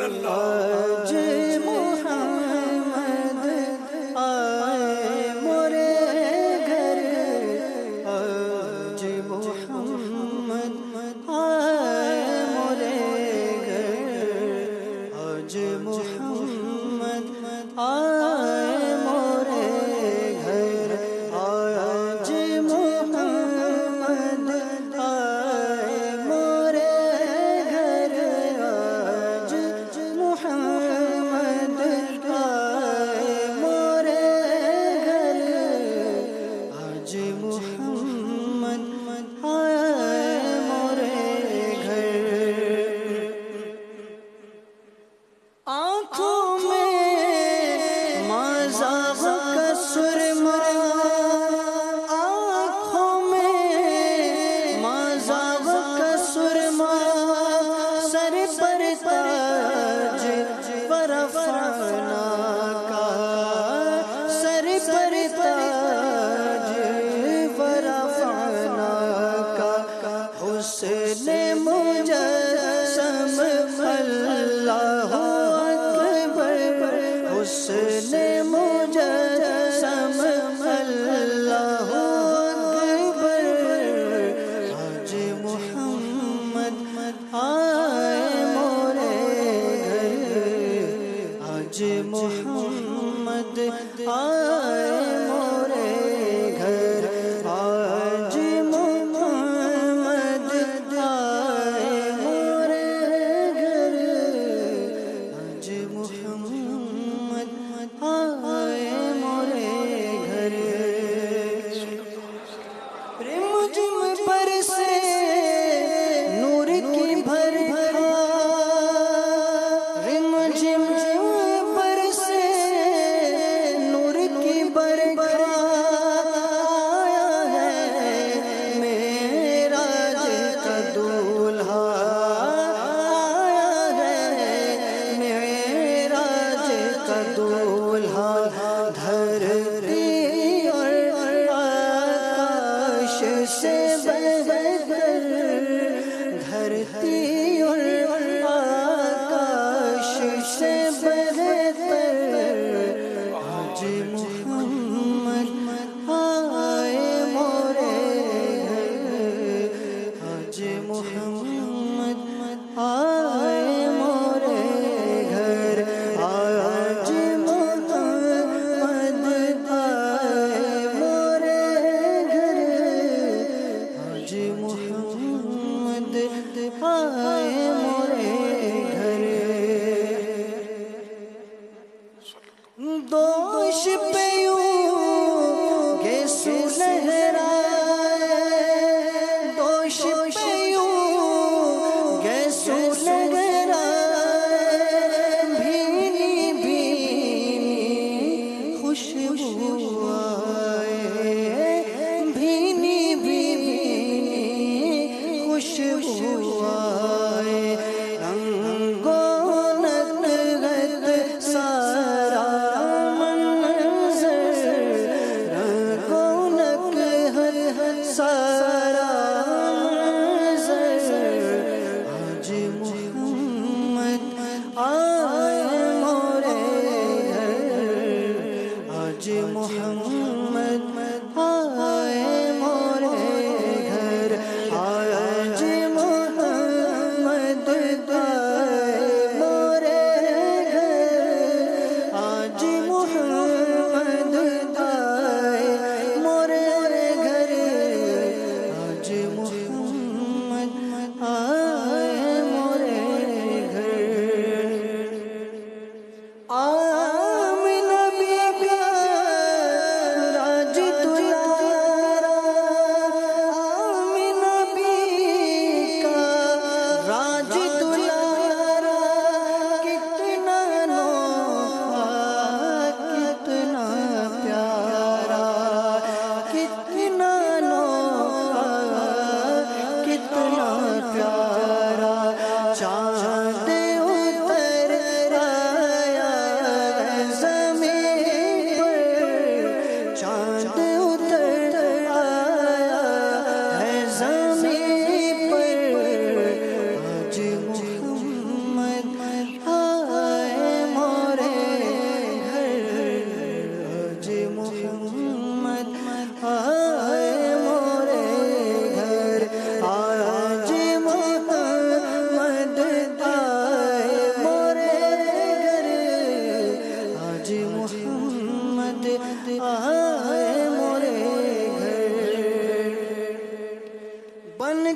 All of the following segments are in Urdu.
آج محمد آئے مورے گھر، آج محمد آئے مورے گھر، آج محمد آئے مورے گھر، آج محمد آئے مورے گھر، آج محمد آئے مورے گھر، آج محمد آئے مورے گھر۔ آنکھوں میں مذاق کا سرما، آنکھوں میں مذاق کا سرما، سر پر تاج برفانہ کا، سر پر تاج برفانہ کا، حسن مجسم اللہ اکبر، حسن مجسم اللہ اکبر، آج محمد آئے مورے گھر، آج محمد آئے مورے گھر، آج محمد آئے مورے گھر، آج محمد آئے مورے گھر۔ رم جم پر سے نور کی برکھا، رم جم پر سے نور کی برکھا، آیا ہے معراج کا دولہا، آیا ہے معراج کا دولہا، دھرتی اور آکاش سے بہتر، دھرتی اور آکاش سے بہتر، آج محمد آئے مورے گھر، آج محمد آئے مورے گھر، آج محمد آئے مورے گھر، آج محمد آئے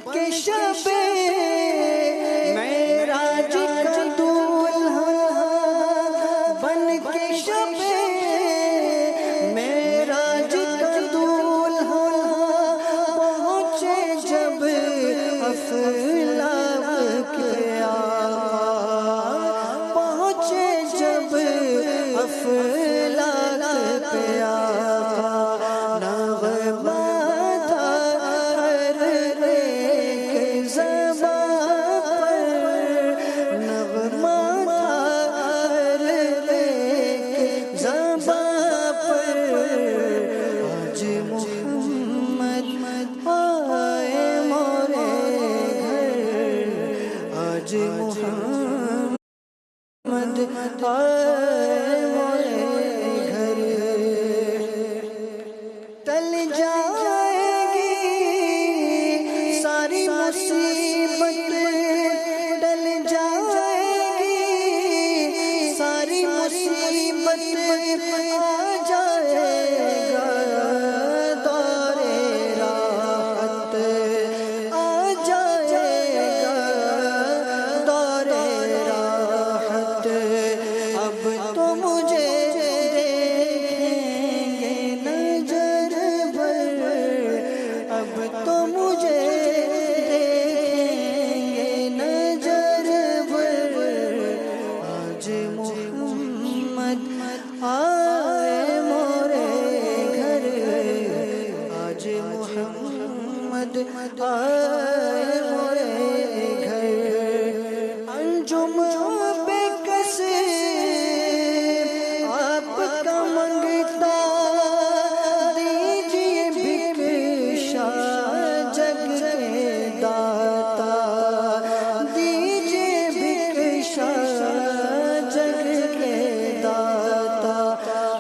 کے شب معراج کا دولہا بن کے شب معراج کا دولہا پہنچے جب افلاک کے آقا پہنچے جب افلاک پہ آقا نغمہ تھا ہر ایک زبان پر نغمہ تھا ہر ایک زبان پر آج محمد آئے مورے گھر آج محمد آئے مورے گھر ٹل جائے گی ساری مصیبت ٹل جائے گی ساری مصیبت آ جائے گا دور راحت آ جائے گا دور راحت اب تو مجھے دیکھیں گے نظر بھر اب تو مجھے دیکھیں گے نظر بھر آج محمد آئے مورے گھر آج محمد آئے مورے گھر انجم بے کس آپ کا منگتا دیجئے بھکشا جگ کے داتا دیجئے بھکشا جگ کے داتا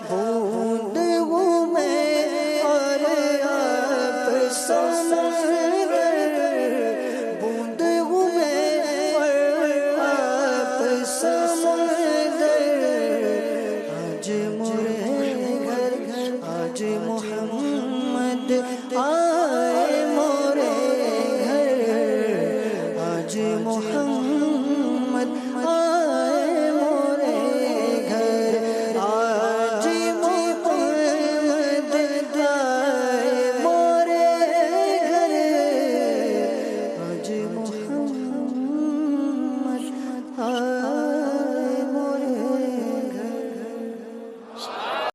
بوند ہوں میں اور آپ سمندر بوند ہوں میں اور آپ سمندر آج مورے گھر آج محمد آئے